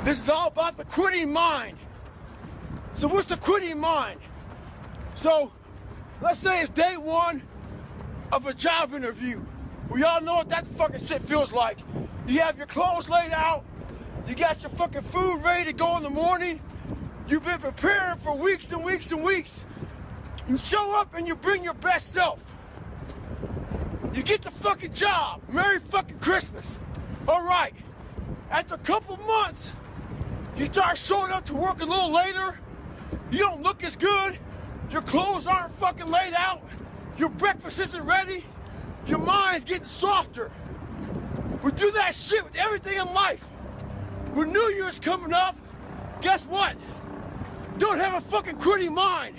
This is all about the quitting mind. So what's the quitting mind? So let's say it's day one of a job interview. We all know what that fucking shit feels like. You have your clothes laid out. You got your fucking food ready to go in the morning. You've been preparing for weeks and weeks and weeks. You show up and you bring your best self. You get the fucking job. Merry fucking Christmas. All right. After a couple months, you start showing up to work a little later. You don't look as good. Your clothes aren't fucking laid out. Your breakfast isn't ready. Your mind's getting softer. We do that shit with everything in life. When New Year's coming up, guess what? Don't have a fucking quitting mind.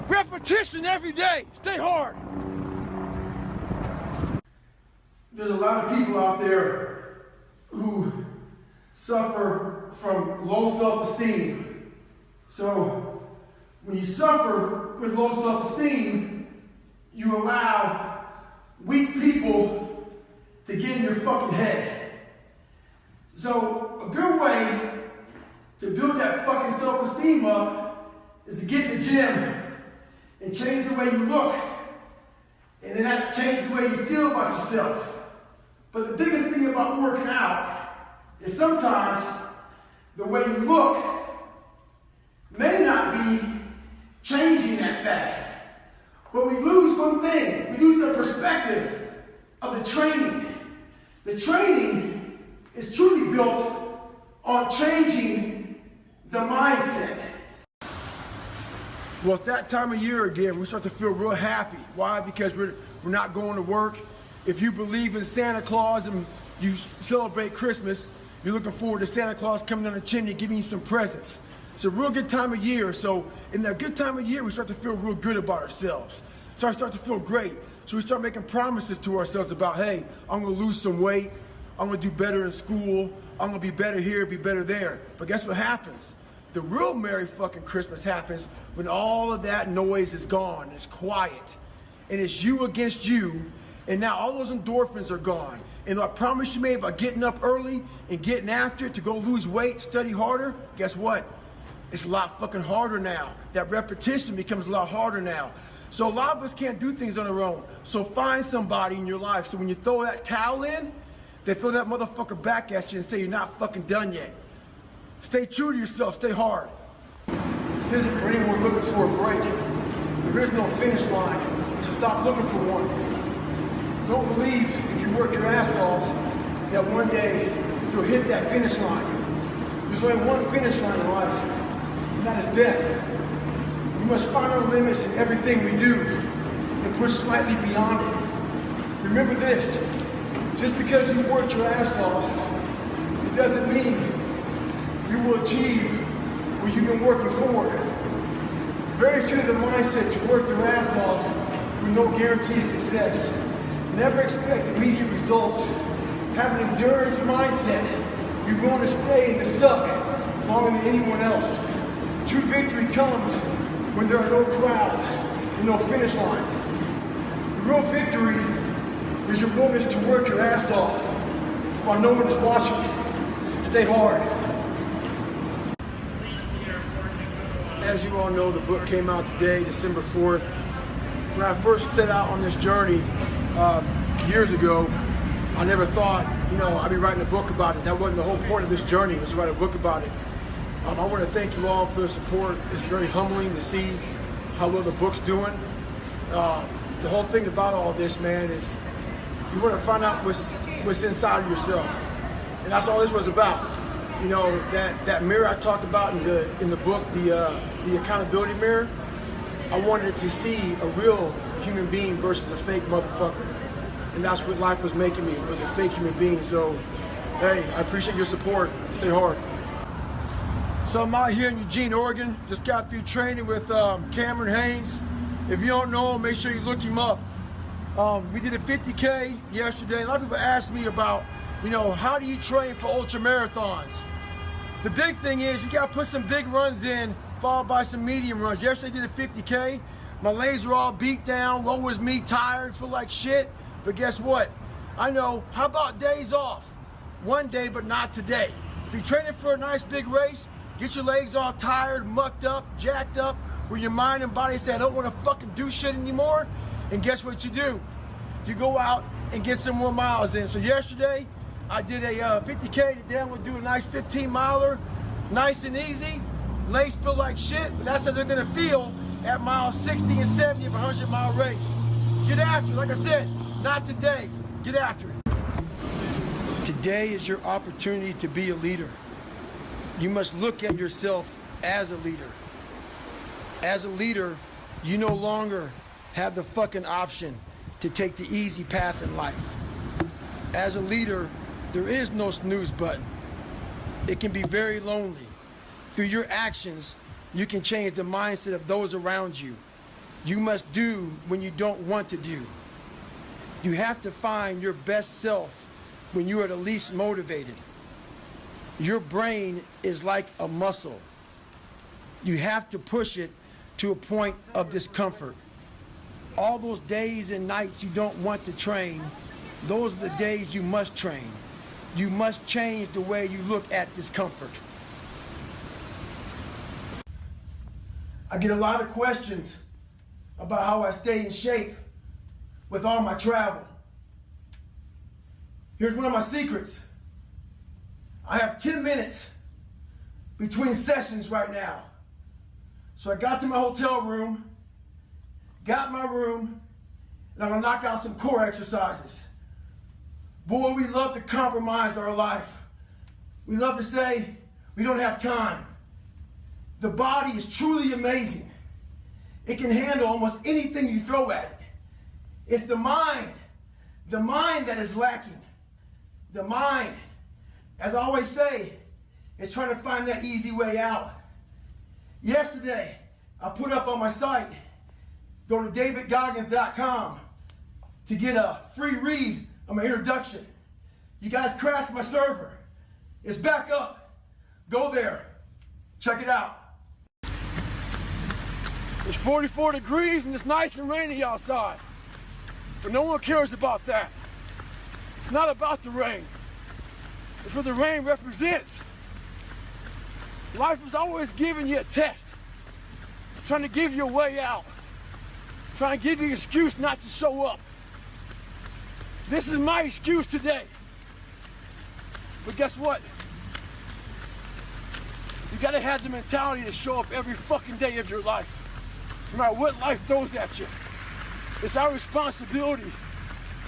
Repetition every day. Stay hard. There's a lot of people out there who suffer from low self-esteem. So when you suffer with low self-esteem, you allow weak people to get in your fucking head. So a good way to build that fucking self-esteem up is to get in the gym and change the way you look. And then that changes the way you feel about yourself. But the biggest thing about working out is sometimes the way you look may not be changing that fast. But we lose one thing. We lose the perspective of the training. The training is truly built on changing the mindset. Well, it's that time of year again. We start to feel real happy. Why? Because we're not going to work. If you believe in Santa Claus and you celebrate Christmas, you're looking forward to Santa Claus coming down the chimney giving you some presents. It's a real good time of year. So in that good time of year, we start to feel real good about ourselves. So I start to feel great. So we start making promises to ourselves about, hey, I'm gonna lose some weight. I'm gonna do better in school. I'm gonna be better here, be better there. But guess what happens? The real Merry fucking Christmas happens when all of that noise is gone. It's quiet. And it's you against you. And now all those endorphins are gone. And I promise you made about getting up early and getting after it to go lose weight, study harder, guess what? It's a lot fucking harder now. That repetition becomes a lot harder now. So a lot of us can't do things on our own. So find somebody in your life. So when you throw that towel in, they throw that motherfucker back at you and say you're not fucking done yet. Stay true to yourself, stay hard. This isn't for anyone looking for a break. There is no finish line, so stop looking for one. Don't believe if you work your ass off that one day you'll hit that finish line. There's only one finish line in life, and that is death. We must find our limits in everything we do and push slightly beyond it. Remember this, just because you worked your ass off, it doesn't mean you will achieve what you've been working for. Very few of the mindset to work their ass off with no guaranteed success. Never expect immediate results. Have an endurance mindset. You're going to stay in the suck longer than anyone else. True victory comes when there are no crowds and no finish lines. The real victory is your willingness to work your ass off while no one is watching. Stay hard. As you all know, the book came out today, December 4th. When I first set out on this journey years ago, I never thought, I'd be writing a book about it. That wasn't the whole point of this journey, was to write a book about it. I want to thank you all for the support. It's very humbling to see how well the book's doing. The whole thing about all this, man, is you want to find out what's inside of yourself. And that's all this was about. That mirror I talked about in the book, the accountability mirror, I wanted to see a real human being versus a fake motherfucker. And that's what life was making me. It was a fake human being. So, hey, I appreciate your support. Stay hard. So I'm out here in Eugene, Oregon. Just got through training with Cameron Haynes. If you don't know him, make sure you look him up. We did a 50K yesterday. A lot of people ask me about, how do you train for ultra marathons? The big thing is you got to put some big runs in, followed by some medium runs. Yesterday I did a 50K. My legs were all beat down. One was me tired, feel like shit. But guess what? I know, how about days off? One day, but not today. you're training for a nice big race, get your legs all tired, mucked up, jacked up, where your mind and body say, I don't want to fucking do shit anymore, and guess what you do? You go out and get some more miles in. So yesterday, I did a 50K. Today I'm going to do a nice 15-miler, nice and easy. Legs feel like shit, but that's how they're going to feel at mile 60 and 70 of a 100-mile race. Get after it. Like I said, not today. Get after it. Today is your opportunity to be a leader. You must look at yourself as a leader. As a leader, you no longer have the fucking option to take the easy path in life. As a leader, there is no snooze button. It can be very lonely. Through your actions, you can change the mindset of those around you. You must do when you don't want to do. You have to find your best self when you are the least motivated. Your brain is like a muscle. You have to push it to a point of discomfort. All those days and nights you don't want to train, those are the days you must train. You must change the way you look at discomfort. I get a lot of questions about how I stay in shape with all my travel. Here's one of my secrets. I have 10 minutes between sessions right now. So I got to my hotel room, got my room, and I'm gonna knock out some core exercises. Boy, we love to compromise our life. We love to say we don't have time. The body is truly amazing. It can handle almost anything you throw at it. It's the mind that is lacking. The mind, as I always say, is trying to find that easy way out. Yesterday, I put up on my site, go to davidgoggins.com to get a free read of my introduction. You guys crashed my server. It's back up. Go there. Check it out. It's 44 degrees and it's nice and rainy outside. But no one cares about that. It's not about the rain. It's what the rain represents. Life is always giving you a test, trying to give you a way out, trying to give you an excuse not to show up. This is my excuse today. But guess what? You gotta have the mentality to show up every fucking day of your life, no matter what life throws at you. It's our responsibility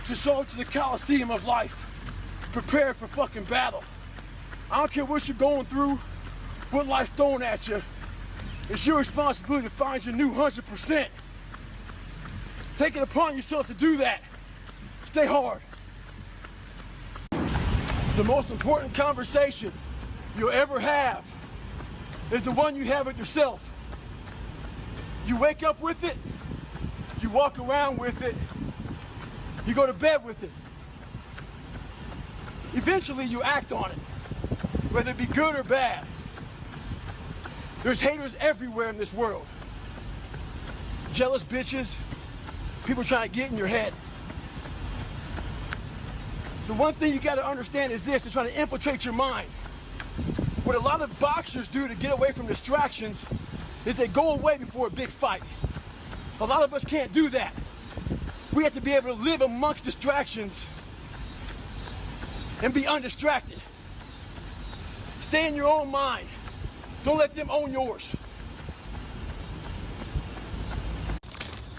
to show up to the Coliseum of life, prepared for fucking battle. I don't care what you're going through, what life's throwing at you. It's your responsibility to find your new 100%. Take it upon yourself to do that. Stay hard. The most important conversation you'll ever have is the one you have with yourself. You wake up with it, you walk around with it, you go to bed with it. Eventually you act on it, whether it be good or bad. There's haters everywhere in this world. Jealous bitches, people trying to get in your head. The one thing you gotta understand is this, they're trying to infiltrate your mind. What a lot of boxers do to get away from distractions is they go away before a big fight. A lot of us can't do that. We have to be able to live amongst distractions and be undistracted. Stay in your own mind. Don't let them own yours.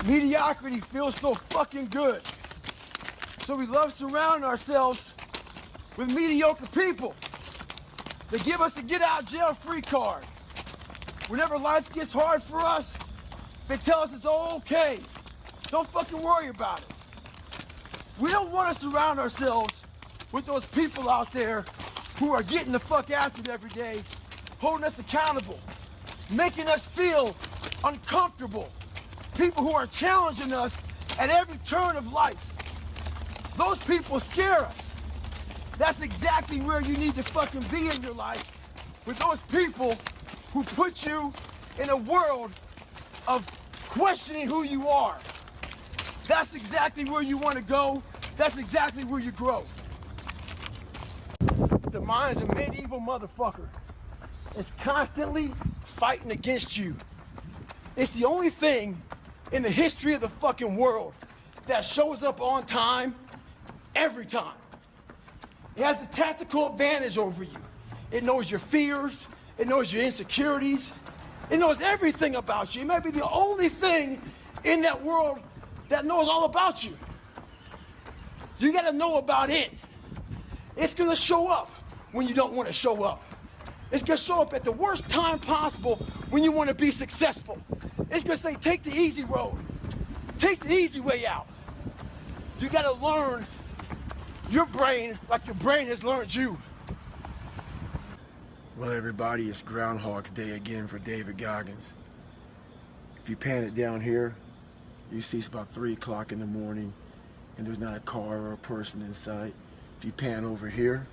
Mediocrity feels so fucking good. So we love surrounding ourselves with mediocre people. They give us a get out jail free card. Whenever life gets hard for us, they tell us it's all okay. Don't fucking worry about it. We don't want to surround ourselves with those people out there who are getting the fuck after it every day, holding us accountable, making us feel uncomfortable. People who are challenging us at every turn of life. Those people scare us. That's exactly where you need to fucking be in your life, with those people who put you in a world of questioning who you are. That's exactly where you want to go. That's exactly where you grow. The mind's a medieval motherfucker. It's constantly fighting against you. It's the only thing in the history of the fucking world that shows up on time every time. It has the tactical advantage over you. It knows your fears. It knows your insecurities. It knows everything about you. It may be the only thing in that world that knows all about you. You gotta know about it. It's gonna show up when you don't wanna show up. It's gonna show up at the worst time possible when you wanna be successful. It's gonna say, take the easy road. Take the easy way out. You gotta learn your brain like your brain has learned you. Well, everybody, it's Groundhog's Day again for David Goggins. If you pan it down here, you see it's about 3 o'clock in the morning and there's not a car or a person in sight. If you pan over here,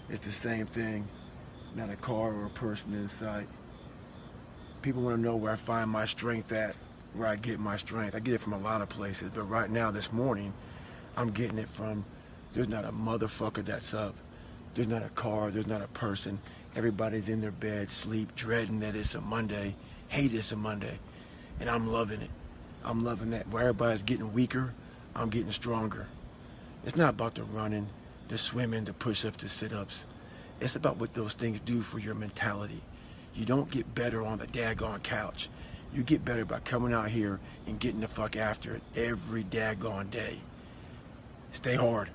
it's the same thing. Not a car or a person in sight. People want to know where I find my strength at, where I get my strength. I get it from a lot of places, but right now, this morning, I'm getting it from, there's not a motherfucker that's up. There's not a car, there's not a person. Everybody's in their bed, sleep, dreading that it's a Monday, hate it's a Monday. And I'm loving it. I'm loving that. Where everybody's getting weaker, I'm getting stronger. It's not about the running, the swimming, the push-ups, the sit-ups. It's about what those things do for your mentality. You don't get better on the daggone couch. You get better by coming out here and getting the fuck after it every daggone day. Stay hard.